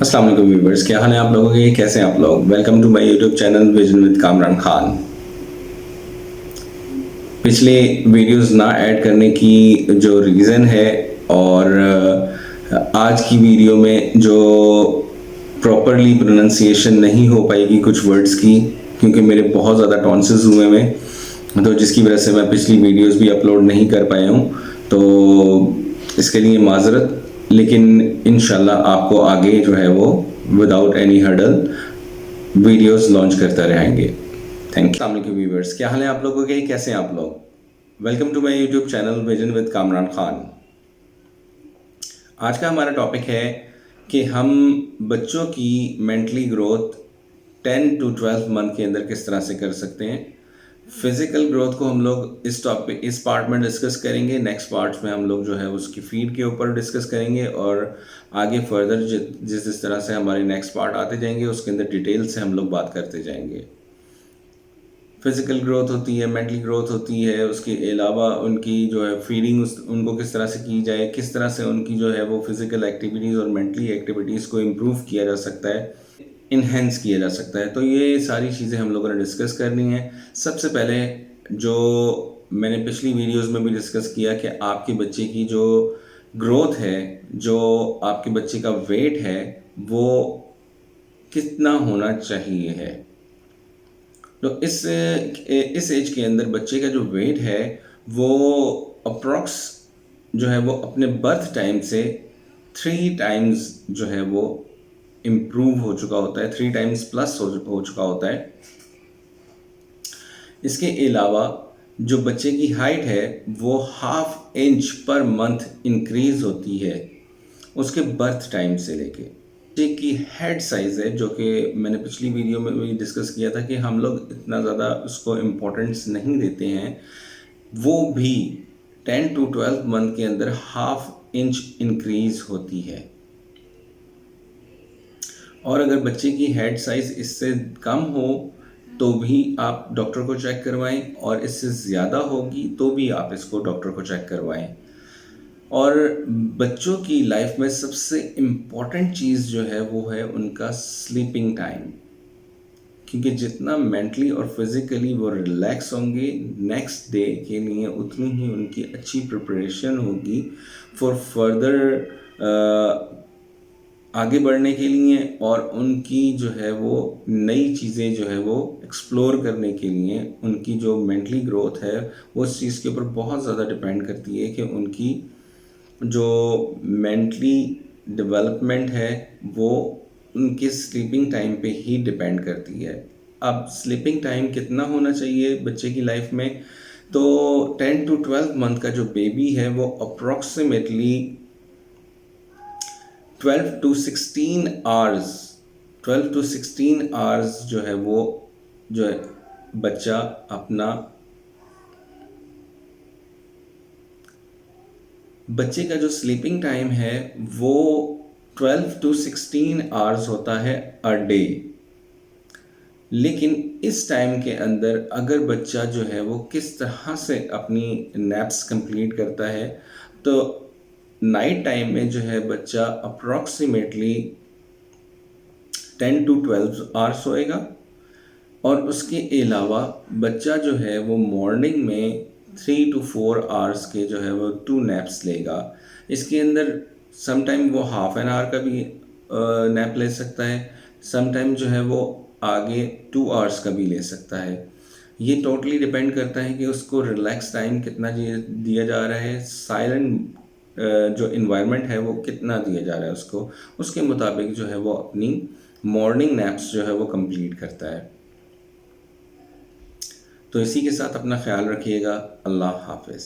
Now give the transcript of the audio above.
अस्सलाम वालेकुम व्यूवर्स, क्या हाल है आप लोगों के? कैसे हैं आप लोग? Welcome to my YouTube channel Vision with Kamran Khan. पिछले वीडियोस ना ऐड करने की जो रीज़न है और आज की वीडियो में जो प्रॉपरली प्रोनाउंसिएशन नहीं हो पाएगी कुछ वर्ड्स की, क्योंकि मेरे बहुत ज़्यादा टॉन्सिल्स हुए हैं, तो जिसकी वजह से मैं पिछली वीडियोस भी अपलोड नहीं कर पाया हूँ। तो इसके लिए माजरत, लेकिन इंशाल्लाह आपको आगे जो है वो without any hurdle videos launch करता रहेंगे। Thank you. अस्सलाम वालेकुम व्यूवर्स, क्या हाल है आप लोगों के? कैसे हैं आप लोग? Welcome to my YouTube channel Vision with Kamran Khan. आज का हमारा टॉपिक है कि हम बच्चों की मेंटली ग्रोथ 10 टू 12 मंथ के अंदर किस तरह से कर सकते हैं। फिजिकल ग्रोथ को हम लोग इस पार्ट में डिस्कस करेंगे। नेक्स्ट पार्ट्स में हम लोग जो है उसकी फीड के ऊपर डिस्कस करेंगे, और आगे फर्दर जिस जिस तरह से हमारे नेक्स्ट पार्ट आते जाएंगे उसके अंदर डिटेल से हम लोग बात करते जाएंगे। फिजिकल ग्रोथ होती है, मेंटली ग्रोथ होती है, उसके अलावा उनकी जो है फीडिंग उनको किस तरह से की जाए, किस तरह से उनकी जो है वो फिजिकल एक्टिविटीज़ और मेंटली एक्टिविटीज़ को इम्प्रूव किया जा सकता है, इन्हेंस किया जा सकता है। तो ये सारी चीज़ें हम लोगों ने डिस्कस करनी है। सबसे पहले जो मैंने पिछली वीडियोस में भी डिस्कस किया कि आपके बच्चे की जो ग्रोथ है, जो आपके बच्चे का वेट है, वो कितना होना चाहिए है। तो इस एज के अंदर बच्चे का जो वेट है वो अप्रॉक्स जो है वो अपने बर्थ टाइम से 3 टाइम्स जो है वो इम्प्रूव हो चुका होता है, 3 टाइम्स प्लस हो चुका होता है। इसके अलावा जो बच्चे की हाइट है वो 1/2 इंच पर मंथ इंक्रीज होती है उसके बर्थ टाइम से लेके। बच्चे की हेड साइज़ है, जो कि मैंने पिछली वीडियो में भी डिस्कस किया था कि हम लोग इतना ज़्यादा उसको इम्पोर्टेंस नहीं देते हैं, वो भी 10 टू 12 मंथ के अंदर 1/2 इंच इंक्रीज होती है। और अगर बच्चे की हेड साइज़ इससे कम हो तो भी आप डॉक्टर को चेक करवाएं, और इससे ज़्यादा होगी तो भी आप इसको डॉक्टर को चेक करवाएं। और बच्चों की लाइफ में सबसे इम्पॉर्टेंट चीज़ जो है वो है उनका स्लीपिंग टाइम, क्योंकि जितना मेंटली और फिज़िकली वो रिलैक्स होंगे नेक्स्ट डे के लिए, उतनी ही उनकी अच्छी प्रिपरेशन होगी फॉर फर्दर आगे बढ़ने के लिए, और उनकी जो है वो नई चीज़ें जो है वो एक्सप्लोर करने के लिए। उनकी जो मेंटली ग्रोथ है वो उस चीज़ के ऊपर बहुत ज़्यादा डिपेंड करती है कि उनकी जो मेंटली डेवलपमेंट है वो उनके स्लीपिंग टाइम पे ही डिपेंड करती है। अब स्लीपिंग टाइम कितना होना चाहिए बच्चे की लाइफ में? तो 10 टू 12 मंथ का जो बेबी है वो अप्रॉक्सीमेटली 12 टू 16 आवर्स जो है वो जो है बच्चा अपना बच्चे का जो स्लीपिंग टाइम है वो 12 टू 16 आवर्स होता है अ डे। लेकिन इस टाइम के अंदर अगर बच्चा जो है वो किस तरह से अपनी नैप्स कंप्लीट करता है, तो नाइट टाइम में जो है बच्चा अप्रॉक्सीमेटली 10 टू 12 आवर्स सोएगा, और उसके अलावा बच्चा जो है वो मॉर्निंग में 3 टू 4 आवर्स के जो है वो 2 नैप्स लेगा। इसके अंदर समटाइम वो हाफ एन आवर का भी नैप ले सकता है, समटाइम जो है वो आगे 2 आवर्स का भी ले सकता है। ये टोटली डिपेंड करता है कि उसको रिलैक्स टाइम कितना दिया जा रहा है, साइलेंट जो इन्वायरमेंट है वो कितना दिया जा रहा है उसको, उसके मुताबिक जो है वो अपनी मॉर्निंग नैप्स जो है वो कंप्लीट करता है। तो इसी के साथ अपना ख्याल रखिएगा। अल्लाह हाफिज़।